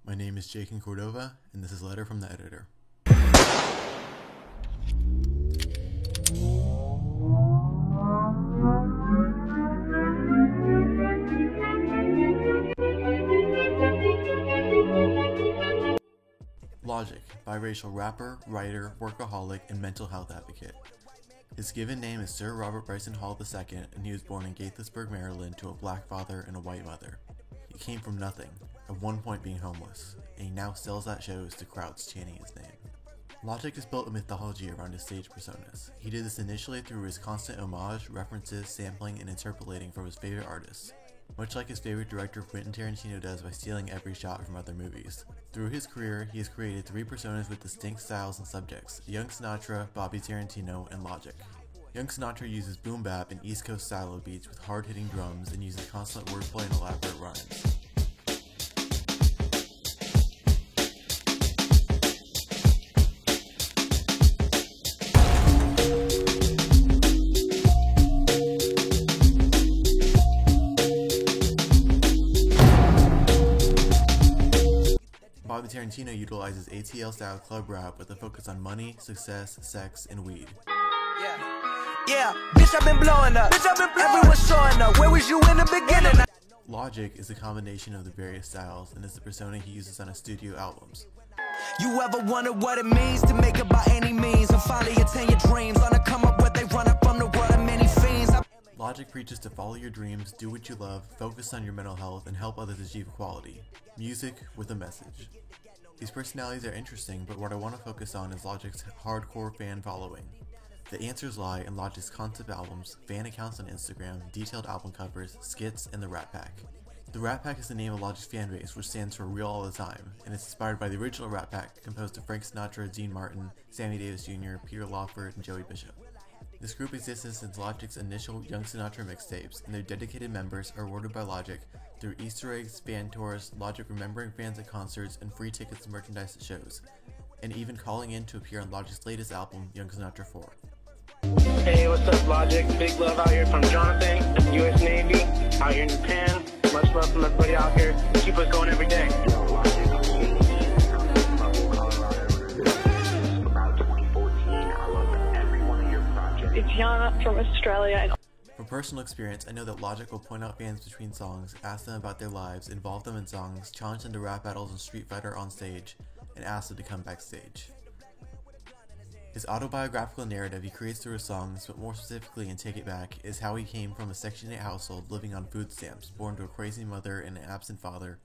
My name is Jake Cordova, and this is a letter from the editor. Logic, biracial rapper, writer, workaholic, and mental health advocate. His given name is Sir Robert Bryson Hall II, and he was born in Gaithersburg, Maryland, to a black father and a white mother. He came from nothing, at one point being homeless, and he now sells at shows to crowds chanting his name. Logic has built a mythology around his stage personas. He did this initially through his constant homage, references, sampling, and interpolating from his favorite artists, much like his favorite director Quentin Tarantino does by stealing every shot from other movies. Through his career, he has created three personas with distinct styles and subjects: Young Sinatra, Bobby Tarantino, and Logic. Young Sinatra uses boom bap and East Coast style of beats with hard-hitting drums and uses constant wordplay and elaborate rhymes. Bobby Tarantino utilizes ATL-style club rap with a focus on money, success, sex, and weed. Yeah, bitch, I've been blowing up. Everyone's showing up. Where was you in the beginning? Logic is a combination of the various styles and is the persona he uses on his studio albums. You ever wonder what it means to make it by any means and finally attain your dreams? On a come up where they run up from the world of many fiends. Logic preaches to follow your dreams, do what you love, focus on your mental health, and help others achieve equality. Music with a message. These personalities are interesting, but what I want to focus on is Logic's hardcore fan following. The answers lie in Logic's concept albums, fan accounts on Instagram, detailed album covers, skits, and the Rat Pack. The Rat Pack is the name of Logic's fan base, which stands for Real All the Time, and is inspired by the original Rat Pack, composed of Frank Sinatra, Dean Martin, Sammy Davis Jr., Peter Lawford, and Joey Bishop. This group existed since Logic's initial Young Sinatra mixtapes, and their dedicated members are awarded by Logic through Easter eggs, fan tours, Logic remembering fans at concerts, and free tickets and merchandise at shows, and even calling in to appear on Logic's latest album, Young Sinatra 4. Hey, what's up, Logic? Big love out here from Jonathan, U.S. Navy, out here in Japan. Much love from everybody out here. Keep us going every day. It's Yana from Australia. From personal experience, I know that Logic will point out fans between songs, ask them about their lives, involve them in songs, challenge them to rap battles and Street Fighter on stage, and ask them to come backstage. His autobiographical narrative he creates through his songs, but more specifically in Take It Back, is how he came from a Section 8 household living on food stamps, born to a crazy mother and an absent father,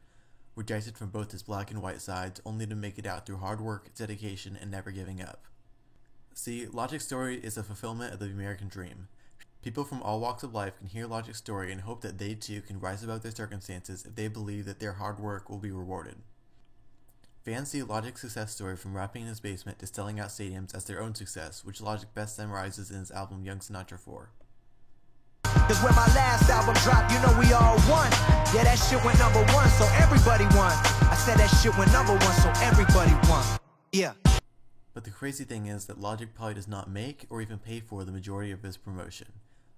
rejected from both his black and white sides, only to make it out through hard work, dedication, and never giving up. See, Logic's story is a fulfillment of the American dream. People from all walks of life can hear Logic's story and hope that they too can rise above their circumstances if they believe that their hard work will be rewarded. Fans see Logic's success story from rapping in his basement to selling out stadiums as their own success, which Logic best summarizes in his album Young Sinatra 4. Cause when my last album dropped, you know we all won. Yeah, that shit went #1, so everybody won. I said that shit went #1, so everybody won. Yeah. But the crazy thing is that Logic probably does not make or even pay for the majority of his promotion.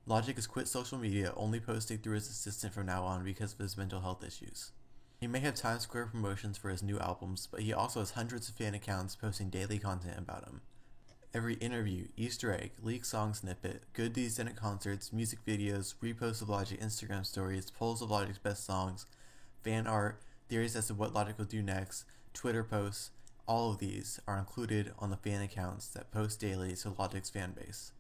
Logic has quit social media, only posting through his assistant from now on because of his mental health issues. He may have Times Square promotions for his new albums, but he also has hundreds of fan accounts posting daily content about him. Every interview, Easter egg, leaked song snippet, good deeds done at concerts, music videos, reposts of Logic Instagram stories, polls of Logic's best songs, fan art, theories as to what Logic will do next, Twitter posts, all of these are included on the fan accounts that post daily to Logic's fanbase.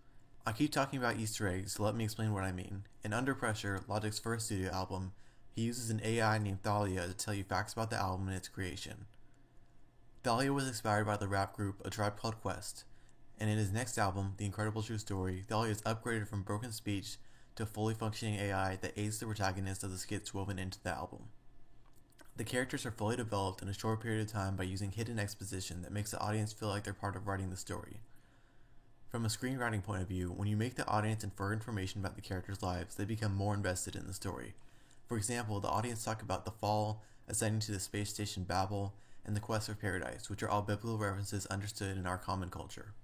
I keep talking about Easter eggs, so let me explain what I mean. In Under Pressure, Logic's first studio album, he uses an AI named Thalia to tell you facts about the album and its creation. Thalia was inspired by the rap group A Tribe Called Quest, and in his next album, The Incredible True Story, Thalia is upgraded from broken speech to a fully functioning AI that aids the protagonist of the skits woven into the album. The characters are fully developed in a short period of time by using hidden exposition that makes the audience feel like they're part of writing the story. From a screenwriting point of view, when you make the audience infer information about the characters' lives, they become more invested in the story. For example, the audience talk about the fall, ascending to the space station Babel, and the quest for paradise, which are all biblical references understood in our common culture.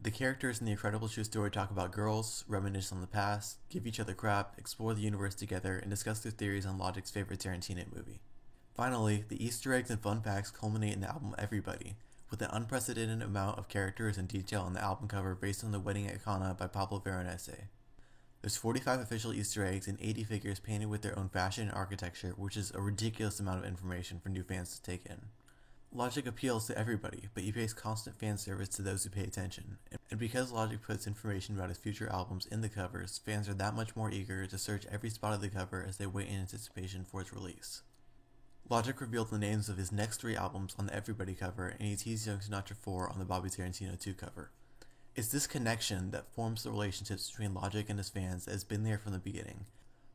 The characters in The Incredible True Story talk about girls, reminisce on the past, give each other crap, explore the universe together, and discuss their theories on Logic's favorite Tarantino movie. Finally, the Easter eggs and fun facts culminate in the album Everybody, with an unprecedented amount of characters and detail on the album cover based on the wedding at Cana by Pablo Veronese. There's 45 official Easter eggs and 80 figures painted with their own fashion and architecture, which is a ridiculous amount of information for new fans to take in. Logic appeals to everybody, but he pays constant fan service to those who pay attention, and because Logic puts information about his future albums in the covers, fans are that much more eager to search every spot of the cover as they wait in anticipation for its release. Logic revealed the names of his next 3 albums on the Everybody cover, and he teased Young Sinatra 4 on the Bobby Tarantino 2 cover. It's this connection that forms the relationships between Logic and his fans that has been there from the beginning.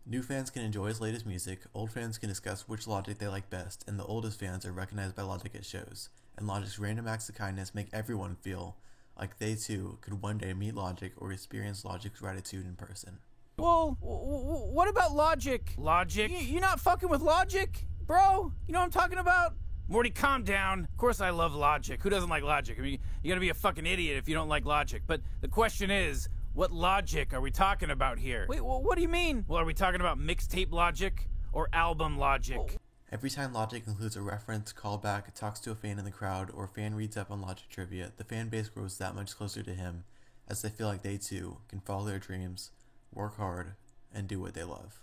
New fans can enjoy his latest music, old fans can discuss which Logic they like best, and the oldest fans are recognized by Logic at shows, and Logic's random acts of kindness make everyone feel like they too could one day meet Logic or experience Logic's gratitude in person. Well, what about Logic? Logic? You're not fucking with Logic, bro? You know what I'm talking about? Morty, calm down. Of course I love Logic. Who doesn't like Logic? I mean, you gotta be a fucking idiot if you don't like Logic. But the question is, what Logic are we talking about here? Wait, what do you mean? Well, are we talking about mixtape Logic or album Logic? Every time Logic includes a reference, callback, talks to a fan in the crowd, or a fan reads up on Logic trivia, the fan base grows that much closer to him, as they feel like they too can follow their dreams, work hard, and do what they love.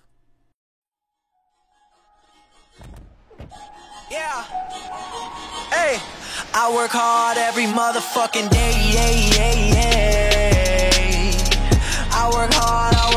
Yeah. Hey, I work hard every motherfucking day. I work hard.